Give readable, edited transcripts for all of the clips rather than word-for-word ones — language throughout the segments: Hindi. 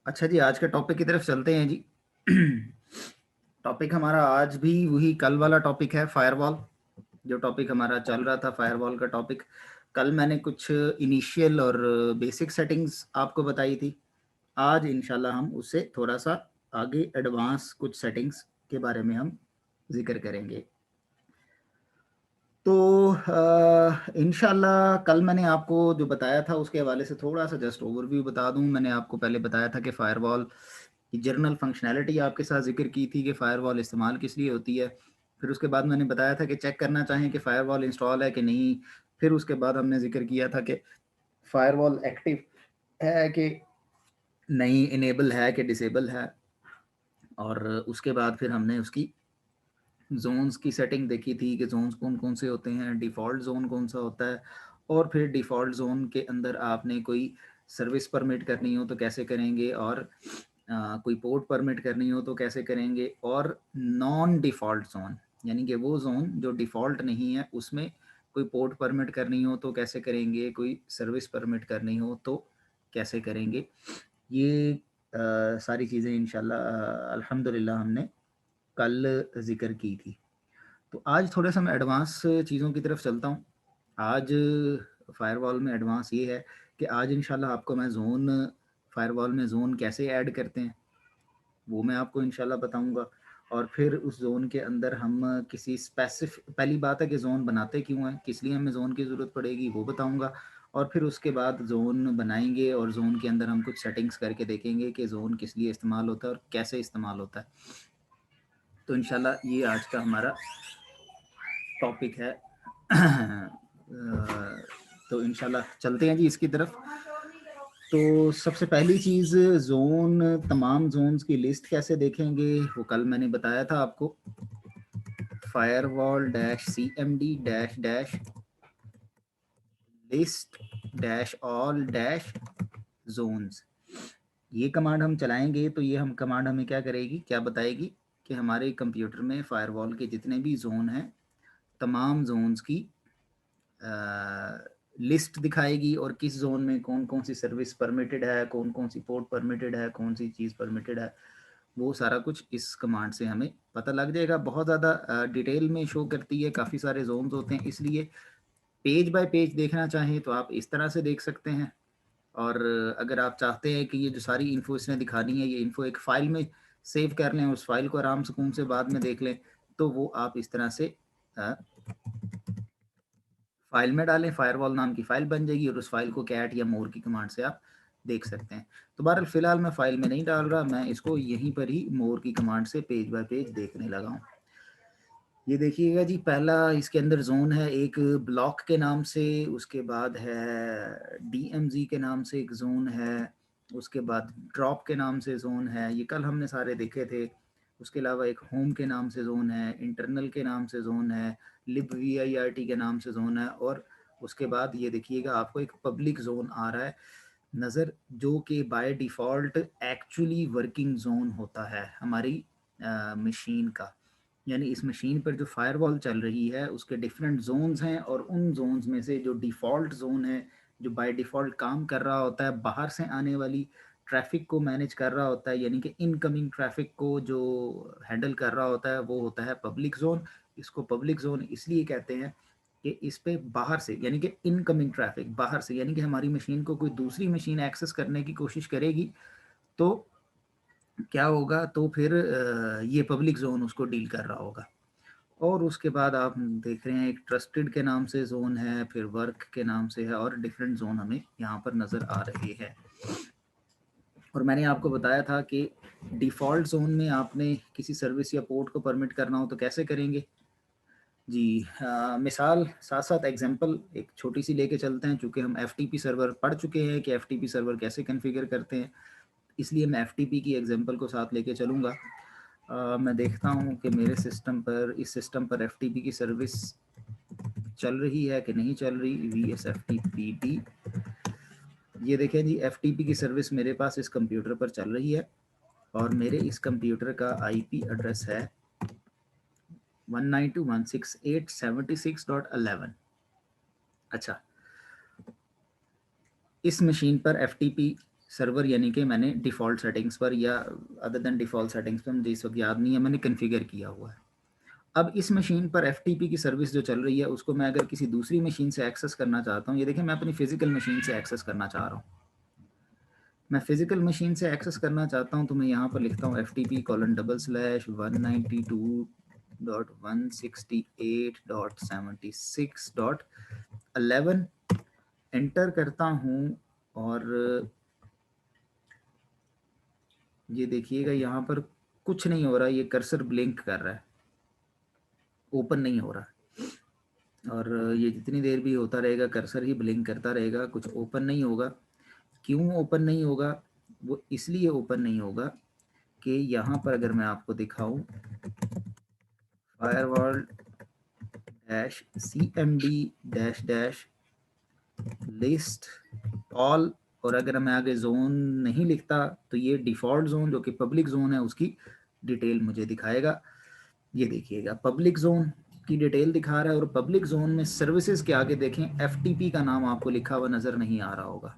अच्छा जी, आज के टॉपिक की तरफ चलते हैं जी। टॉपिक हमारा आज भी वही कल वाला टॉपिक है, फायरवॉल। जो टॉपिक हमारा चल रहा था फायरवॉल का टॉपिक, कल मैंने कुछ इनिशियल और बेसिक सेटिंग्स आपको बताई थी। आज इंशाल्लाह हम उससे थोड़ा सा आगे एडवांस कुछ सेटिंग्स के बारे में हम जिक्र करेंगे। तो इंशाल्लाह कल मैंने आपको जो बताया था उसके हवाले से थोड़ा सा जस्ट ओवरव्यू बता दूं। मैंने आपको पहले बताया था कि फ़ायरवॉल की जनरल फंक्शनैलिटी आपके साथ जिक्र की थी कि फ़ायरवॉल इस्तेमाल किस लिए होती है। फिर उसके बाद मैंने बताया था कि चेक करना चाहें कि फ़ायरवॉल इंस्टॉल है कि नहीं। फिर उसके बाद हमने जिक्र किया था कि फ़ायरवॉल एक्टिव है कि नहीं, इनेबल है कि डिसेबल है। और उसके बाद फिर हमने उसकी जोन्स की सेटिंग देखी थी कि जोन्स कौन कौन से होते हैं, डिफ़ॉल्ट जोन कौन सा होता है, और फिर डिफ़ॉल्ट जोन के अंदर आपने कोई सर्विस परमिट करनी हो तो कैसे करेंगे, और कोई पोर्ट परमिट करनी हो तो कैसे करेंगे, और नॉन डिफ़ॉल्ट जोन यानी कि वो जोन जो डिफ़ॉल्ट नहीं है उसमें कोई पोर्ट परमिट करनी हो तो कैसे करेंगे, कोई सर्विस परमिट करनी हो तो कैसे करेंगे। ये सारी चीज़ें इंशाल्लाह अल्हम्दुलिल्लाह हमने कल ज़िक्र की थी। तो आज थोड़ा सा मैं एडवांस चीज़ों की तरफ चलता हूँ। आज फ़ायरवॉल में एडवांस ये है कि आज इंशाल्लाह आपको मैं ज़ोन, फ़ायरवॉल में ज़ोन कैसे ऐड करते हैं वो मैं आपको इंशाल्लाह बताऊँगा। और फिर उस ज़ोन के अंदर हम किसी पहली बात है कि ज़ोन बनाते क्यों हैं, किस लिए हमें ज़ोन की ज़रूरत पड़ेगी वो बताऊँगा। और फिर उसके बाद ज़ोन बनाएंगे और ज़ोन के अंदर हम कुछ सेटिंग्स करके देखेंगे कि ज़ोन किस लिए इस्तेमाल होता है और कैसे इस्तेमाल होता है। तो इंशाल्लाह ये आज का हमारा टॉपिक है। तो इंशाल्लाह चलते हैं जी इसकी तरफ। तो सबसे पहली चीज़, जोन, तमाम जोन्स की लिस्ट कैसे देखेंगे वो कल मैंने बताया था आपको। Firewall dash CMD dash dash list dash all dash zones, ये कमांड हम चलाएंगे तो ये हम कमांड हमें क्या करेगी, क्या बताएगी कि हमारे कंप्यूटर में फायरवॉल के जितने भी जोन हैं तमाम जोन्स की लिस्ट दिखाएगी, और किस जोन में कौन कौन सी सर्विस परमिटेड है, कौन कौन सी पोर्ट परमिटेड है, कौन सी चीज़ परमिटेड है, वो सारा कुछ इस कमांड से हमें पता लग जाएगा। बहुत ज़्यादा डिटेल में शो करती है, काफ़ी सारे जोन्स होते हैं, इसलिए पेज बाय पेज देखना चाहें तो आप इस तरह से देख सकते हैं। और अगर आप चाहते हैं कि ये जो सारी इन्फो इसने दिखानी है ये इन्फो एक फ़ाइल में सेव कर लें, उस फाइल को आराम सुकून से बाद में देख लें, तो वो आप इस तरह से फाइल में डालें, फायरवॉल नाम की फ़ाइल बन जाएगी और उस फाइल को कैट या मोर की कमांड से आप देख सकते हैं। तो बहरहाल फ़िलहाल मैं फ़ाइल में नहीं डाल रहा, मैं इसको यहीं पर ही मोर की कमांड से पेज बाय पेज देखने लगा हूँ। ये देखिएगा जी, पहला इसके अंदर जोन है एक ब्लॉक के नाम से, उसके बाद है DMZ के नाम से एक जोन है, उसके बाद ड्रॉप के नाम से जोन है, ये कल हमने सारे देखे थे। उसके अलावा एक होम के नाम से जोन है, इंटरनल के नाम से जोन है, libvirt के नाम से जोन है, और उसके बाद ये देखिएगा आपको एक पब्लिक जोन आ रहा है नज़र, जो कि by default actually working zone होता है हमारी मशीन का। यानी इस मशीन पर जो फायरवॉल चल रही है उसके डिफरेंट जोन्स हैं, और उन जोन्स में से जो डिफ़ॉल्ट जोन है जो बाय डिफ़ॉल्ट काम कर रहा होता है, बाहर से आने वाली ट्रैफिक को मैनेज कर रहा होता है, यानी कि इनकमिंग ट्रैफिक को जो हैंडल कर रहा होता है वो होता है पब्लिक जोन। इसको पब्लिक जोन इसलिए कहते हैं कि इस पे बाहर से यानी कि इनकमिंग ट्रैफिक बाहर से, यानी कि हमारी मशीन को कोई दूसरी मशीन एक्सेस करने की कोशिश करेगी तो क्या होगा, तो फिर ये पब्लिक जोन उसको डील कर रहा होगा। और उसके बाद आप देख रहे हैं एक ट्रस्टेड के नाम से जोन है, फिर वर्क के नाम से है, और डिफरेंट जोन हमें यहाँ पर नज़र आ रहे हैं। और मैंने आपको बताया था कि डिफ़ॉल्ट जोन में आपने किसी सर्विस या पोर्ट को परमिट करना हो तो कैसे करेंगे जी। मिसाल साथ साथ एग्जांपल एक छोटी सी लेके चलते हैं, चूँकि हम FTP सर्वर पढ़ चुके हैं कि FTP सर्वर कैसे कॉन्फ़िगर करते हैं, इसलिए मैं FTP की एग्जांपल को साथ लेके चलूँगा। मैं देखता हूँ कि मेरे सिस्टम पर, इस सिस्टम पर FTP की सर्विस चल रही है कि नहीं चल रही। VSFTPD, ये देखें जी, FTP की सर्विस मेरे पास इस कंप्यूटर पर चल रही है, और मेरे इस कंप्यूटर का IP एड्रेस है 192.168.76.11। अच्छा, इस मशीन पर FTP सर्वर यानी कि मैंने डिफ़ॉल्ट सेटिंग्स पर या अदर देन डिफ़ॉल्ट सेटिंग्स पर मुझे इस वक्त याद नहीं है, मैंने कन्फिगर किया हुआ है। अब इस मशीन पर एफ़टीपी की सर्विस जो चल रही है उसको मैं अगर किसी दूसरी मशीन से एक्सेस करना चाहता हूँ, ये देखें मैं अपनी फ़िज़िकल मशीन से एक्सेस करना चाह रहा हूँ। मैं फ़िज़िकल मशीन से एक्सेस करना चाहता हूँ तो मैं यहाँ पर लिखता हूँ ftp:/192.168.76.11 एंटर करता हूँ और ये देखिएगा यहाँ पर कुछ नहीं हो रहा, ये कर्सर ब्लिंक कर रहा है, ओपन नहीं हो रहा। और ये जितनी देर भी होता रहेगा कर्सर ही ब्लिंक करता रहेगा, कुछ ओपन नहीं होगा। क्यों ओपन नहीं होगा? वो इसलिए ओपन नहीं होगा कि यहाँ पर अगर मैं आपको दिखाऊं firewall dash cmd dash dash list all, और अगर मैं आगे जोन नहीं लिखता तो ये डिफ़ॉल्ट जोन जो कि पब्लिक जोन है उसकी डिटेल मुझे दिखाएगा। ये देखिएगा पब्लिक जोन की डिटेल दिखा रहा है, और पब्लिक जोन में सर्विसेज के आगे देखें एफटीपी का नाम आपको लिखा हुआ नज़र नहीं आ रहा होगा।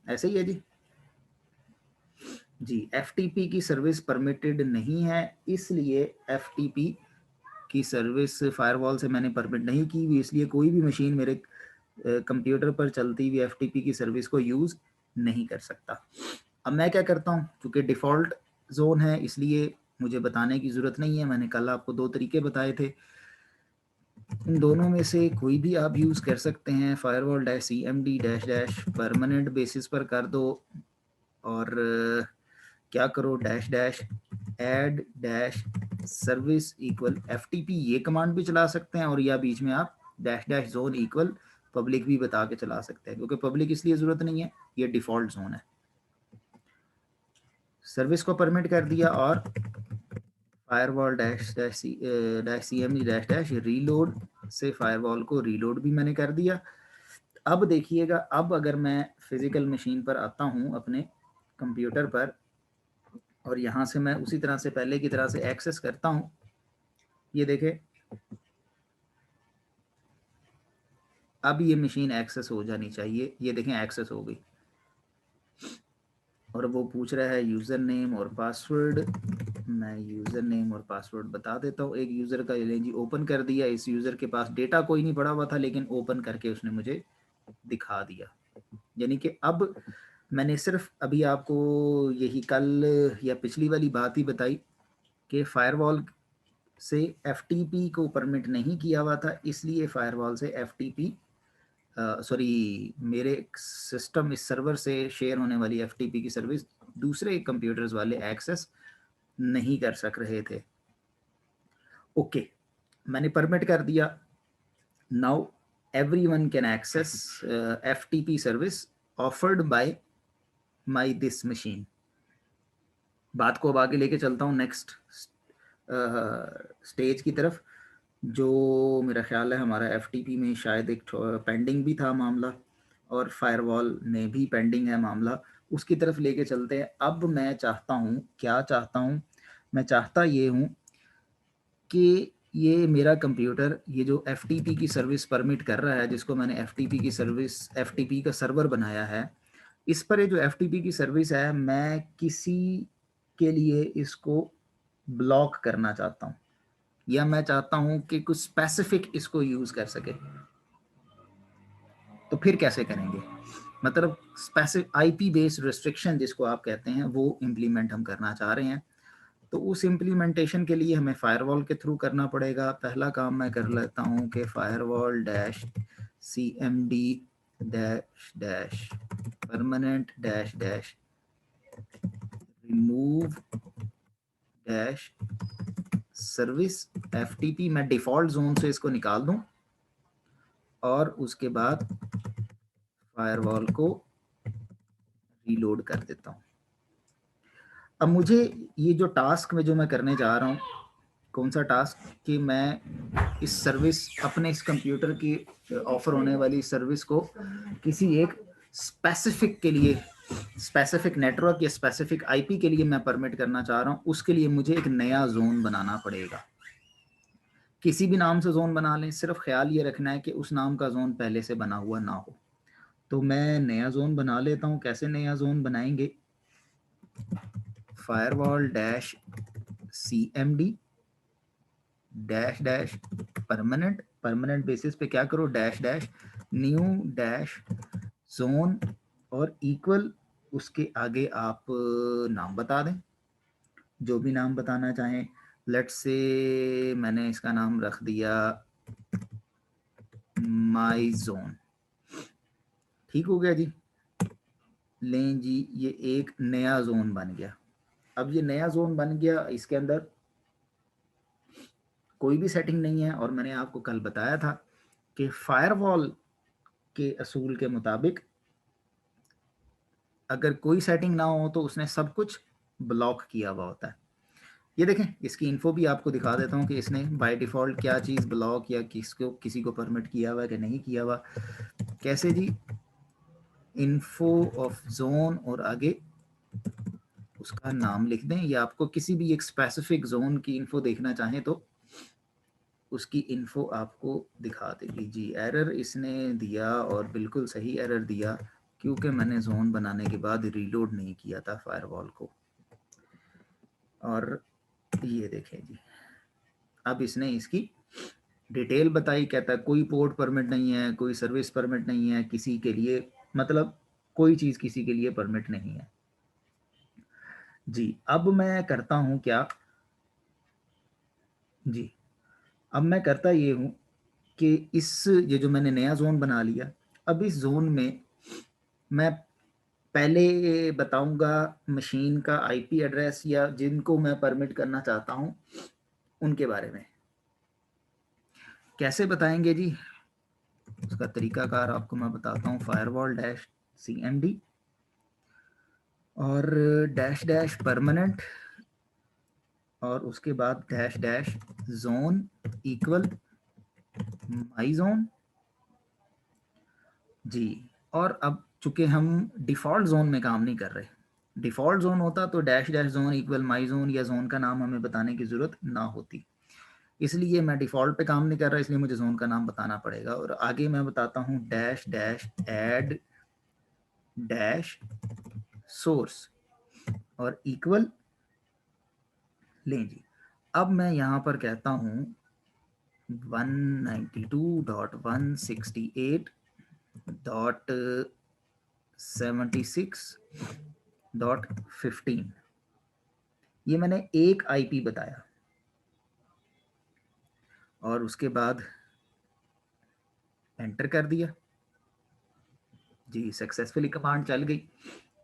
ऐसे ही है जी। जी, एफटीपी की सर्विस परमिटेड नहीं है, इसलिए एफटीपी की सर्विस फायरवॉल से मैंने परमिट नहीं की हुई, इसलिए कोई भी मशीन मेरे कंप्यूटर पर चलती हुई एफटीपी की सर्विस को यूज़ नहीं कर सकता। अब मैं क्या करता हूँ, क्योंकि डिफ़ॉल्ट जोन है इसलिए मुझे बताने की ज़रूरत नहीं है, मैंने कल आपको 2 तरीके बताए थे, इन दोनों में से कोई भी आप यूज़ कर सकते हैं। Firewall dash cmd dash dash permanent basis पर कर दो, और क्या करो dash dash add dash service equal FTP, ये कमांड भी चला सकते हैं, और या बीच में आप dash dash zone equal public भी बता के चला सकते हैं, क्योंकि पब्लिक इसलिए ज़रूरत नहीं है, ये डिफ़ॉल्ट जोन है। सर्विस को परमिट कर दिया और firewall dash dash cmd dash dash reload से फायरवॉल को रीलोड भी मैंने कर दिया। अब देखिएगा, अब अगर मैं फिजिकल मशीन पर आता हूं अपने कंप्यूटर पर, और यहां से मैं उसी तरह से पहले की तरह से एक्सेस करता हूं, ये देखें अब ये मशीन एक्सेस हो जानी चाहिए, ये देखें एक्सेस हो गई, और वो पूछ रहा है यूज़र नेम और पासवर्ड। मैं यूज़र नेम और पासवर्ड बता देता हूँ। एक यूज़र का ये जी ओपन कर दिया, इस यूज़र के पास डेटा कोई नहीं पड़ा हुआ था, लेकिन ओपन करके उसने मुझे दिखा दिया। यानी कि अब मैंने सिर्फ अभी आपको यही कल या पिछली वाली बात ही बताई कि फायरवॉल से एफटीपी को परमिट नहीं किया हुआ था, इसलिए फायरवॉल से एफटीपी सॉरी मेरे सिस्टम इस सर्वर से शेयर होने वाली एफटीपी की सर्विस दूसरे कंप्यूटर्स वाले एक्सेस नहीं कर सक रहे थे। ओके, मैंने परमिट कर दिया। Now everyone can access FTP service offered by my this machine. बात को अब आगे लेके चलता हूँ नेक्स्ट स्टेज की तरफ, जो मेरा ख्याल है हमारा एफटीपी में शायद एक पेंडिंग भी था मामला, और फायरवॉल में भी पेंडिंग है मामला, उसकी तरफ लेके चलते हैं। अब मैं चाहता हूँ, क्या चाहता हूँ, मैं चाहता ये हूँ कि ये मेरा कंप्यूटर ये जो एफटीपी की सर्विस परमिट कर रहा है, जिसको मैंने एफटीपी की सर्विस एफटीपी का सर्वर बनाया है, इस पर ये जो एफटीपी की सर्विस है मैं किसी के लिए इसको ब्लॉक करना चाहता हूँ, या मैं चाहता हूँ कि कुछ स्पेसिफिक इसको यूज़ कर सके। तो फिर कैसे करेंगे? मतलब स्पेसिफिक आईपी बेस्ड रिस्ट्रिक्शन जिसको आप कहते हैं, वो इम्प्लीमेंट हम करना चाह रहे हैं। तो उस इम्प्लीमेंटेशन के लिए हमें फायरवॉल के थ्रू करना पड़ेगा। पहला काम मैं कर लेता हूँ कि firewall dash cmd dash dash permanent dash dash remove dash service FTP, मैं डिफ़ॉल्ट जोन से इसको निकाल दूं, और उसके बाद फायरवॉल को रीलोड कर देता हूं। अब मुझे ये जो टास्क में जो मैं करने जा रहा हूँ, कौन सा टास्क, कि मैं इस सर्विस अपने इस कंप्यूटर की ऑफर होने वाली सर्विस को किसी एक स्पेसिफिक के लिए, स्पेसिफिक नेटवर्क या स्पेसिफिक आईपी के लिए मैं परमिट करना चाह रहा हूँ। उसके लिए मुझे एक नया जोन बनाना पड़ेगा। किसी भी नाम से जोन बना लें, सिर्फ ख्याल ये रखना है कि उस नाम का जोन पहले से बना हुआ ना हो। तो मैं नया जोन बना लेता हूँ। कैसे नया जोन बनाएंगे? Firewall dash CMD dash dash permanent basis पे क्या करो, dash dash new dash zone और इक्वल, उसके आगे आप नाम बता दें, जो भी नाम बताना चाहें। लेट्स से मैंने इसका नाम रख दिया माई जोन। ठीक हो गया जी। लें जी, ये एक नया जोन बन गया। अब ये नया जोन बन गया, इसके अंदर कोई भी सेटिंग नहीं है। और मैंने आपको कल बताया था कि फायरवॉल के असूल के मुताबिक अगर कोई सेटिंग ना हो तो उसने सब कुछ ब्लॉक किया हुआ होता है। ये देखें, इसकी इन्फो भी आपको दिखा देता हूँ कि इसने बाय डिफ़ॉल्ट क्या चीज़ ब्लॉक या किसी को परमिट किया हुआ है कि नहीं किया हुआ। कैसे जी? इन्फो ऑफ जोन और आगे उसका नाम लिख दें, या आपको किसी भी एक स्पेसिफिक जोन की इन्फो देखना चाहें तो उसकी इन्फो आपको दिखा देगी जी। एरर इसने दिया और बिल्कुल सही एरर दिया, क्योंकि मैंने जोन बनाने के बाद रीलोड नहीं किया था फायरवॉल को। और ये देखें जी, अब इसने इसकी डिटेल बताई। कहता है कोई पोर्ट परमिट नहीं है, कोई सर्विस परमिट नहीं है किसी के लिए, मतलब कोई चीज़ किसी के लिए परमिट नहीं है जी। अब मैं करता हूँ क्या जी, अब मैं करता ये हूँ कि ये जो मैंने नया जोन बना लिया, अब इस जोन में मैं पहले बताऊंगा मशीन का IP एड्रेस, या जिनको मैं परमिट करना चाहता हूँ उनके बारे में। कैसे बताएंगे जी? उसका तरीकाकार आपको मैं बताता हूँ। फायरवॉल डैश CMD और डैश डैश परमानेंट और उसके बाद dash dash zone equal my zone जी। और अब चूंकि हम डिफ़ॉल्ट जोन में काम नहीं कर रहे, डिफ़ॉल्ट जोन होता तो dash dash zone equal my zone या जोन का नाम हमें बताने की ज़रूरत ना होती। इसलिए मैं डिफ़ॉल्ट पे काम नहीं कर रहा, इसलिए मुझे जोन का नाम बताना पड़ेगा। और आगे मैं बताता हूँ dash dash add dash source और इक्वल। लें जी, अब मैं यहाँ पर कहता हूँ 192.168.76.15 ये मैंने एक IP बताया और उसके बाद एंटर कर दिया जी। सक्सेसफुली कमांड चल गई,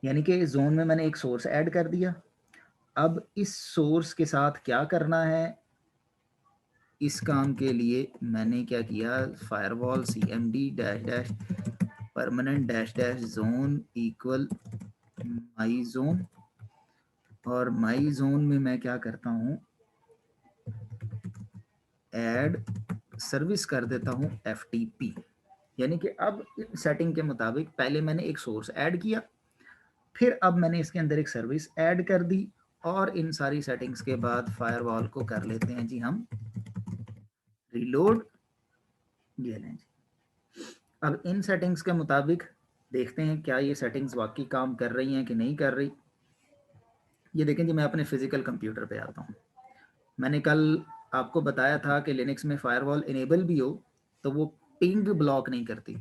यानी कि जोन में मैंने एक सोर्स ऐड कर दिया। अब इस सोर्स के साथ क्या करना है, इस काम के लिए मैंने क्या किया, firewall CMD dash dash permanent dash dash zone equal my zone. और माई जोन में मैं क्या करता हूँ, ऐड सर्विस कर देता हूँ FTP। यानी कि अब इन सेटिंग के मुताबिक पहले मैंने एक सोर्स ऐड किया, फिर अब मैंने इसके अंदर एक सर्विस ऐड कर दी, और इन सारी सेटिंग्स के बाद फायरवॉल को कर लेते हैं जी हम रीलोड। ये लें जी। अब इन सेटिंग्स के मुताबिक देखते हैं क्या ये सेटिंग्स वाकई काम कर रही हैं कि नहीं कर रही। ये देखें जी, मैं अपने फिजिकल कंप्यूटर पे आता हूँ। मैंने कल आपको बताया था कि लिनक्स में फायरवॉल इनेबल भी हो तो वो पिंग ब्लॉक नहीं करती।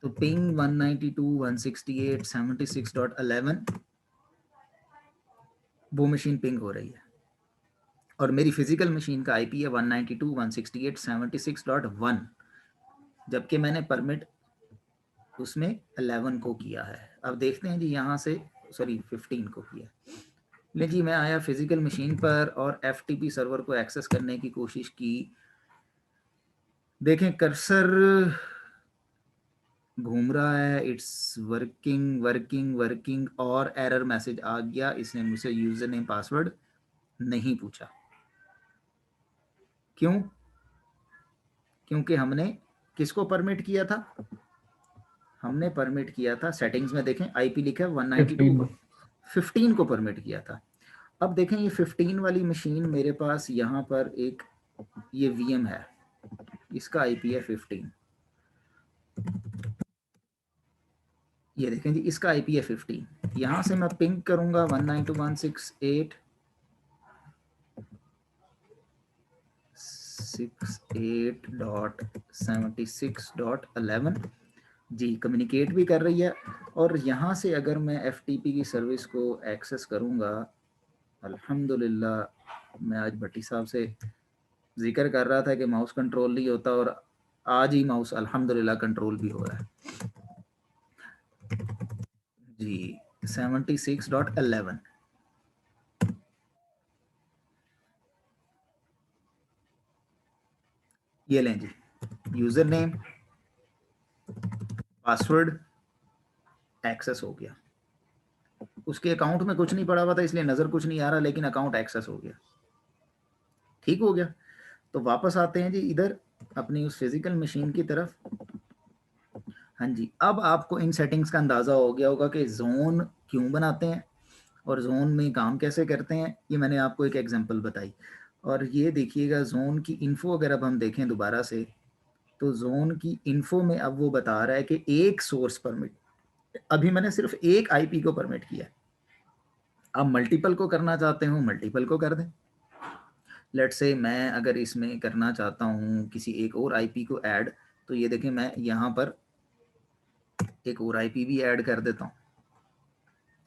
तो पिंग 192.168.76.11 वो मशीन पिंग हो रही है, और मेरी फिजिकल मशीन का IP है 192.168.76.1, जबकि मैंने परमिट उसमें 11 को किया है। अब देखते हैं जी, यहाँ से सॉरी 15 को किया। ले जी, मैं आया फिजिकल मशीन पर और FTP सर्वर को एक्सेस करने की कोशिश की। देखें कर्सर घूम रहा है, इट्स वर्किंग वर्किंग वर्किंग, और एरर मैसेज आ गया। इसने मुझसे यूजर नेम पासवर्ड नहीं पूछा। क्यों? क्योंकि हमने किसको परमिट किया था, हमने परमिट किया था सेटिंग्स में देखें IP लिखा है 192.15 को परमिट किया था। अब देखें ये 15 वाली मशीन मेरे पास यहाँ पर एक ये VM है, इसका IP है 15। ये देखें जी, इसका आईपी है 50। यहाँ से मैं पिंग करूँगा 192.168.76.11 जी, कम्युनिकेट भी कर रही है। और यहाँ से अगर मैं एफटीपी की सर्विस को एक्सेस करूँगा, अल्हम्दुलिल्लाह मैं आज भट्टी साहब से जिक्र कर रहा था कि माउस कंट्रोल नहीं होता, और आज ही माउस अल्हम्दुलिल्लाह कंट्रोल भी हो रहा है जी। 76.11 ये लें जी, यूज़र नेम, पासवर्ड एक्सेस हो गया। उसके अकाउंट में कुछ नहीं पड़ा हुआ था इसलिए नज़र कुछ नहीं आ रहा, लेकिन अकाउंट एक्सेस हो गया, ठीक हो गया। तो वापस आते हैं जी इधर अपनी उस फिजिकल मशीन की तरफ। हाँ जी, अब आपको इन सेटिंग्स का अंदाज़ा हो गया होगा कि जोन क्यों बनाते हैं और जोन में काम कैसे करते हैं। ये मैंने आपको एक एग्जांपल बताई। और ये देखिएगा जोन की इन्फो अगर अब हम देखें दोबारा से, तो जोन की इन्फो में अब वो बता रहा है कि एक सोर्स परमिट, अभी मैंने सिर्फ एक आईपी को परमिट किया। अब मल्टीपल को करना चाहते हो मल्टीपल को कर दें। लेट से मैं अगर इसमें करना चाहता हूँ किसी एक और आईपी को ऐड, तो ये देखें मैं यहाँ पर एक और आईपी भी ऐड कर देता हूँ।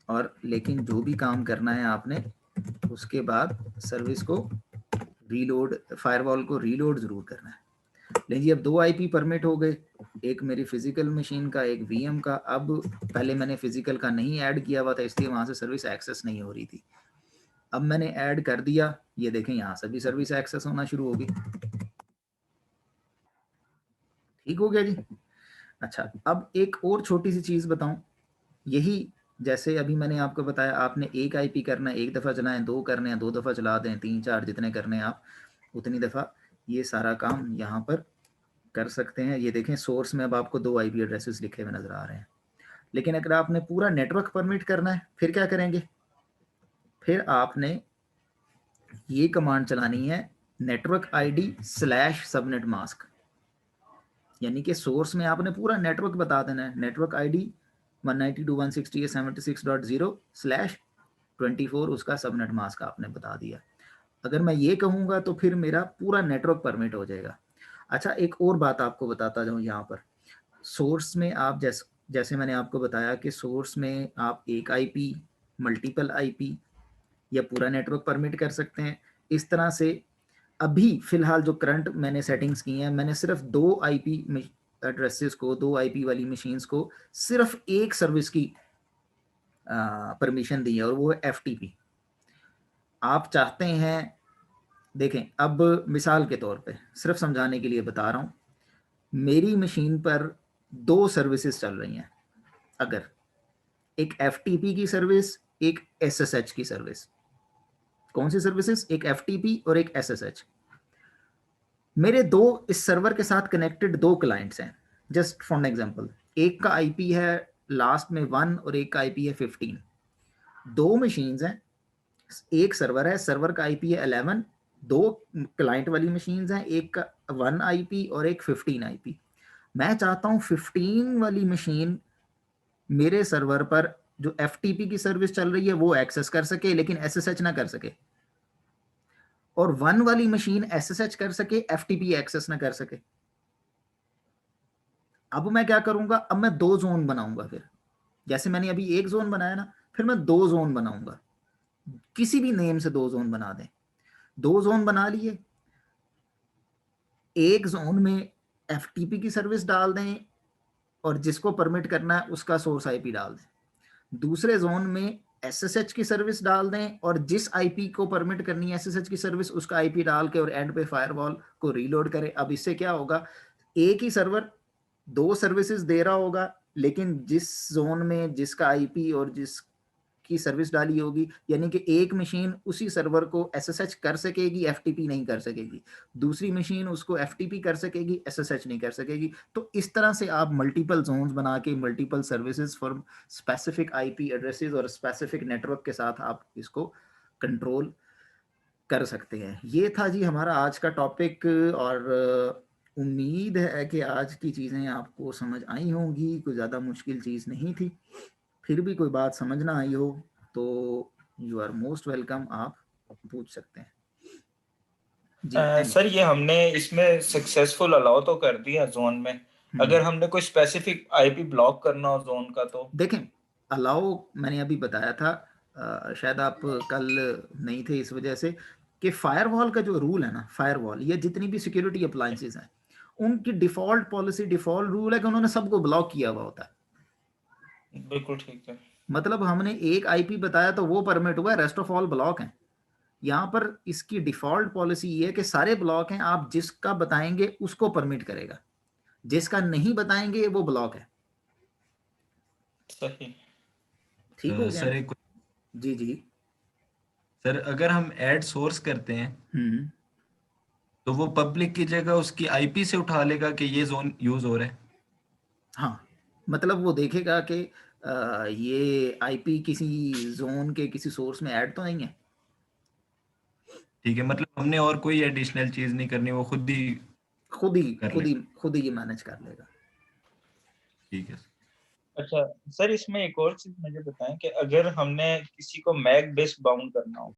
और लेकिन जो भी काम करना है आपने, उसके बाद सर्विस को रीलोड, फायरवॉल को रीलोड ज़रूर करना है। लेकिन जी अब दो आईपी परमिट हो गए, एक मेरी फिजिकल मशीन का, एक वीएम का। अब पहले मैंने फिजिकल का नहीं ऐड किया हुआ था इसलिए वहाँ से सर्विस एक्सेस नहीं हो रही थी। अब मैंने ऐड कर दिया, ये देखें यहाँ से भी सर्विस एक्सेस होना शुरू होगी। ठीक हो गया जी। अच्छा, अब एक और छोटी सी चीज़ बताऊं, यही जैसे अभी मैंने आपको बताया, आपने एक आईपी करना है, एक दफ़ा चलाएं, दो करने हैं 2 दफ़ा चला दें, 3 4 जितने करने हैं आप उतनी दफ़ा ये सारा काम यहाँ पर कर सकते हैं। ये देखें सोर्स में अब आपको 2 आईपी एड्रेसेस लिखे हुए नज़र आ रहे हैं। लेकिन अगर आपने पूरा नेटवर्क परमिट करना है फिर क्या करेंगे, फिर आपने ये कमांड चलानी है network ID slash subnet mask. यानी कि सोर्स में आपने पूरा नेटवर्क बता देना है, नेटवर्क आईडी 192.168.76.0/24 उसका सबनेट मास्क आपने बता दिया। अगर मैं ये कहूँगा तो फिर मेरा पूरा नेटवर्क परमिट हो जाएगा। अच्छा, एक और बात आपको बताता जाऊँ यहाँ पर, सोर्स में आप जैसे मैंने आपको बताया कि सोर्स में आप एक आईपी, मल्टीपल आईपी या पूरा नेटवर्क परमिट कर सकते हैं। इस तरह से अभी फ़िलहाल जो करंट मैंने सेटिंग्स की हैं, मैंने सिर्फ 2 आईपी एड्रेसेस को, 2 आईपी वाली मशीन्स को सिर्फ एक सर्विस की परमिशन दी है, और वो है एफटीपी। आप चाहते हैं, देखें अब मिसाल के तौर पे सिर्फ समझाने के लिए बता रहा हूँ, मेरी मशीन पर 2 सर्विसेज चल रही हैं। अगर एक एफटीपी की सर्विस, एक एसएसएच की सर्विस। कौन सी सर्विसेज? एक एफटीपी और एक एसएसएच। मेरे दो इस सर्वर के साथ कनेक्टेड 2 क्लाइंट्स हैं, जस्ट फॉर एग्जांपल। एक का आईपी है लास्ट में 1 और एक का आईपी है 15। 2 मशीन्स हैं, एक सर्वर है, सर्वर का आईपी है 11। 2 क्लाइंट वाली मशीन्स हैं, एक का 1 आईपी और एक 15 आईपी। मैं चाहता हूँ 15 वाली मशीन मेरे सर्वर पर जो एफटीपी की सर्विस चल रही है वो एक्सेस कर सके, लेकिन एसएसएच ना कर सके, और 1 वाली मशीन एसएसएच कर सके, एफटीपी एक्सेस ना कर सके। अब मैं क्या करूंगा, अब मैं 2 जोन बनाऊंगा। फिर जैसे मैंने अभी एक जोन बनाया ना, फिर मैं 2 जोन बनाऊंगा। किसी भी नेम से 2 जोन बना दें। 2 जोन बना लिए, एक जोन में एफटीपी की सर्विस डाल दें और जिसको परमिट करना है उसका सोर्स आईपी डाल दें। दूसरे जोन में एसएसएच की सर्विस डाल दें और जिस आईपी को परमिट करनी है एसएसएच की सर्विस उसका आईपी डाल के, और एंड पे फायरवॉल को रीलोड करें। अब इससे क्या होगा, एक ही सर्वर 2 सर्विसेज दे रहा होगा, लेकिन जिस जोन में जिसका आईपी और जिसकी सर्विस डाली होगी, यानी कि एक मशीन उसी सर्वर को एसएसएच कर सकेगी, एफटीपी नहीं कर सकेगी। दूसरी मशीन उसको एफटीपी कर सकेगी, एसएसएच नहीं कर सकेगी। तो इस तरह से आप मल्टीपल जोन्स बना के multiple services for specific IP addresses और स्पेसिफिक नेटवर्क के साथ आप इसको कंट्रोल कर सकते हैं। ये था जी हमारा आज का टॉपिक। और उम्मीद है कि आज की चीज़ें आपको समझ आई होंगी, कोई ज़्यादा मुश्किल चीज़ नहीं थी। फिर भी कोई बात समझ ना आई हो तो यू आर मोस्ट वेलकम, आप पूछ सकते हैं। जी सर ये हमने इसमें सक्सेसफुल अलाउ तो कर दिया जोन में, अगर हमने कोई स्पेसिफिक आईपी ब्लॉक करना हो जोन का तो? देखें, अलाउ मैंने अभी बताया था, शायद आप कल नहीं थे इस वजह से, कि फायरवॉल का जो रूल है ना, फायरवॉल या जितनी भी सिक्योरिटी अप्लायंसेस हैं, उनकी डिफ़ॉल्ट पॉलिसी, डिफ़ॉल्ट रूल है कि उन्होंने सबको ब्लॉक किया हुआ होता है। बिल्कुल ठीक है। मतलब हमने एक आईपी बताया तो वो परमिट हुआ, रेस्ट ऑफ ऑल ब्लॉक हैं। यहाँ पर इसकी डिफ़ॉल्ट पॉलिसी ये है कि सारे ब्लॉक हैं, आप जिसका बताएंगे उसको परमिट करेगा, जिसका नहीं बताएंगे वो ब्लॉक है। सही। ठीक हो गया सर ना? एक जी जी। सर अगर हम ऐड सोर्स करते हैं तो वो पब्लिक की जगह उसकी आईपी से उठा लेगा कि ये जोन यूज हो रहा है? हाँ, मतलब वो देखेगा कि ये आईपी किसी जोन के किसी सोर्स में ऐड तो नहीं है। ठीक है, मतलब हमने और कोई एडिशनल चीज नहीं करनी, वो खुद ही खुद ही कर खुद ले। ही खुद ही ये मैनेज कर लेगा। ठीक है। अच्छा सर, इसमें एक और चीज मुझे बताएं कि अगर हमने किसी को मैक बेस बाउंड करना हो